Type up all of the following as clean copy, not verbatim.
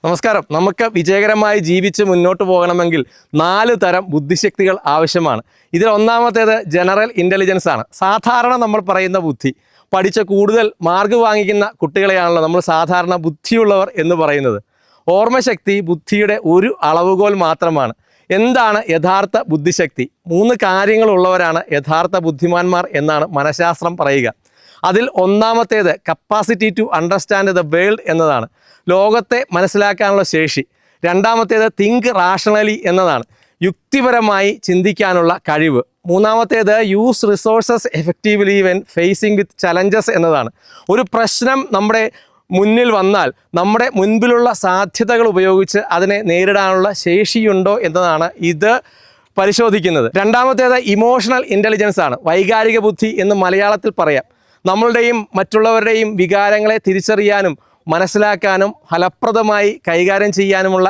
നമസ്കാരം. നമുക്ക് വിജയകരമായി ജീവിച്ച് മുന്നോട്ട് പോകണമെങ്കിൽ 4 തരം ബുദ്ധിശക്തികൾ ആവശ്യമാണ്. ഇതിൽ ഒന്നാമത്തേത് ജനറൽ ഇൻ്റലിജൻസ് ആണ്. സാധാരണ നമ്മൾ പറയുന്ന ബുദ്ധി, പഠിച്ച കൂടുതൽ മാർക്ക് വാങ്ങിക്കുന്ന കുട്ടികളെയാണല്ലോ നമ്മൾ സാധാരണ ബുദ്ധിയുള്ളവർ എന്ന് പറയുന്നത്. ഓർമ്മശക്തി ബുദ്ധിയുടെ ഒരു അളവുകോൽ മാത്രമാണ്. എന്താണ് യഥാർത്ഥ ബുദ്ധിശക്തി? 3 കാര്യങ്ങളുള്ളവരാണ് യഥാർത്ഥ ബുദ്ധിമാന്മാർ എന്നാണ് മനഃശാസ്ത്രം പറയുക. അതിൽ ഒന്നാമത്തേത് capacity to understand the world എന്നതാണ്, ലോകത്തെ മനസ്സിലാക്കാനുള്ള ശേഷി. രണ്ടാമത്തേത് തിങ്ക് റാഷണലി എന്നതാണ്, യുക്തിപരമായി ചിന്തിക്കാനുള്ള കഴിവ്. മൂന്നാമത്തേത് use resources effectively when facing with challenges എന്നതാണ്, ഒരു പ്രശ്നം നമ്മുടെ മുന്നിൽ വന്നാൽ നമ്മുടെ മുൻപിലുള്ള സാധ്യതകൾ ഉപയോഗിച്ച് അതിനെ നേരിടാനുള്ള ശേഷിയുണ്ടോ എന്നതാണ് ഇത് പരിശോധിക്കുന്നത്. രണ്ടാമത്തേത് ഇമോഷണൽ ഇൻ്റലിജൻസ് ആണ്, വൈകാരിക ബുദ്ധി എന്ന് മലയാളത്തിൽ പറയാം. നമ്മളുടെയും മറ്റുള്ളവരുടെയും വികാരങ്ങളെ തിരിച്ചറിയാനും മനസ്സിലാക്കാനും ഫലപ്രദമായി കൈകാര്യം ചെയ്യാനുമുള്ള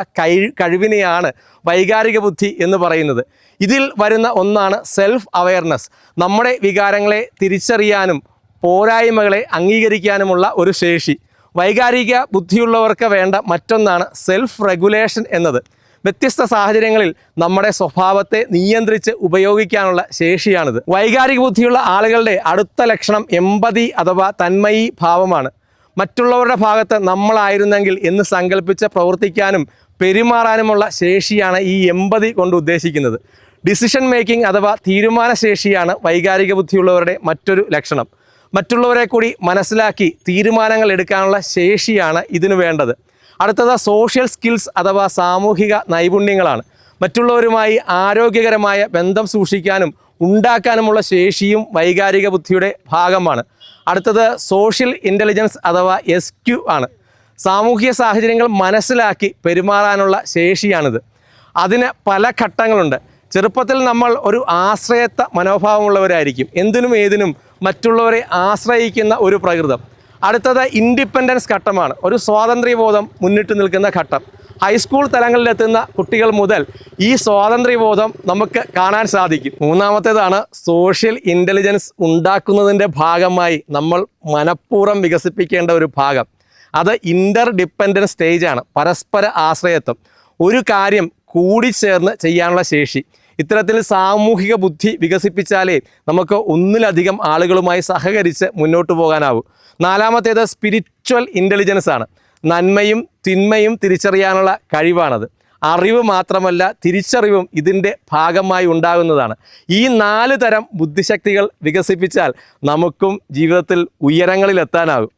കഴിവിനെയാണ് വൈകാരിക ബുദ്ധി എന്ന് പറയുന്നത്. ഇതിൽ വരുന്ന ഒന്നാണ് സെൽഫ് അവെയർനെസ്, നമ്മുടെ വികാരങ്ങളെ തിരിച്ചറിയാനും പോരായ്മകളെ അംഗീകരിക്കാനുമുള്ള ഒരു ശേഷി. വൈകാരിക ബുദ്ധിയുള്ളവർക്ക് വേണ്ട മറ്റൊന്നാണ് സെൽഫ് റെഗുലേഷൻ എന്നത്, വ്യത്യസ്ത സാഹചര്യങ്ങളിൽ നമ്മുടെ സ്വഭാവത്തെ നിയന്ത്രിച്ച് ഉപയോഗിക്കാനുള്ള ശേഷിയാണിത്. വൈകാരിക ബുദ്ധിയുള്ള ആളുകളുടെ അടുത്ത ലക്ഷണം എമ്പതി അഥവാ തന്മയി ഭാവമാണ്. മറ്റുള്ളവരുടെ ഭാഗത്ത് നമ്മളായിരുന്നെങ്കിൽ എന്ന് സങ്കല്പിച്ച് പ്രവർത്തിക്കാനും പെരുമാറാനുമുള്ള ശേഷിയാണ് ഈ എമ്പതി കൊണ്ട് ഉദ്ദേശിക്കുന്നത്. ഡിസിഷൻ മേക്കിംഗ് അഥവാ തീരുമാനശേഷിയാണ് വൈകാരിക ബുദ്ധിയുള്ളവരുടെ മറ്റൊരു ലക്ഷണം. മറ്റുള്ളവരെ കൂടി മനസ്സിലാക്കി തീരുമാനങ്ങൾ എടുക്കാനുള്ള ശേഷിയാണ് ഇതിനു വേണ്ടത്. അടുത്തത് സോഷ്യൽ സ്കിൽസ് അഥവാ സാമൂഹിക നൈപുണ്യങ്ങളാണ്. മറ്റുള്ളവരുമായി ആരോഗ്യകരമായ ബന്ധം സൂക്ഷിക്കാനും ഉണ്ടാക്കാനുമുള്ള ശേഷിയും വൈകാരിക ബുദ്ധിയുടെ ഭാഗമാണ്. അടുത്തത് സോഷ്യൽ ഇൻ്റലിജൻസ് അഥവാ SQ ആണ്, സാമൂഹിക സാഹചര്യങ്ങൾ മനസ്സിലാക്കി പെരുമാറാനുള്ള ശേഷിയാണിത്. അതിന് പല ഘട്ടങ്ങളുണ്ട്. ചെറുപ്പത്തിൽ നമ്മൾ ഒരു ആശ്രയത്വ മനോഭാവമുള്ളവരായിരിക്കും, എന്തിനും ഏതിനും മറ്റുള്ളവരെ ആശ്രയിക്കുന്ന ഒരു പ്രകൃതം. അടുത്തത് ഇൻഡിപെൻഡൻസ് ഘട്ടമാണ്, ഒരു സ്വാതന്ത്ര്യബോധം മുന്നിട്ട് നിൽക്കുന്ന ഘട്ടം. ഹൈസ്കൂൾ തലങ്ങളിലെത്തുന്ന കുട്ടികൾ മുതൽ ഈ സ്വാതന്ത്ര്യബോധം നമുക്ക് കാണാൻ സാധിക്കും. മൂന്നാമത്തേതാണ് സോഷ്യൽ ഇൻ്റലിജൻസ് ഉണ്ടാക്കുന്നതിൻ്റെ ഭാഗമായി നമ്മൾ മനഃപൂർവ്വം വികസിപ്പിക്കേണ്ട ഒരു ഭാഗം. അത് ഇൻ്റർ ഡിപ്പെൻഡൻസ് സ്റ്റേജാണ്, പരസ്പര ആശ്രയത്വം, ഒരു കാര്യം കൂടിച്ചേർന്ന് ചെയ്യാനുള്ള ശേഷി. ഇത്തരത്തിൽ സാമൂഹിക ബുദ്ധി വികസിപ്പിച്ചാലേ നമുക്ക് ഒന്നിലധികം ആളുകളുമായി സഹകരിച്ച് മുന്നോട്ട് പോകാനാവും. നാലാമത്തേത് സ്പിരിച്വൽ ഇൻ്റലിജൻസ് ആണ്, നന്മയും തിന്മയും തിരിച്ചറിയാനുള്ള കഴിവാണത്. അറിവ് മാത്രമല്ല, തിരിച്ചറിവും ഇതിൻ്റെ ഭാഗമായി ഉണ്ടാകുന്നതാണ്. ഈ 4 തരം ബുദ്ധിശക്തികൾ വികസിപ്പിച്ചാൽ നമുക്കും ജീവിതത്തിൽ ഉയരങ്ങളിലെത്താനാകും.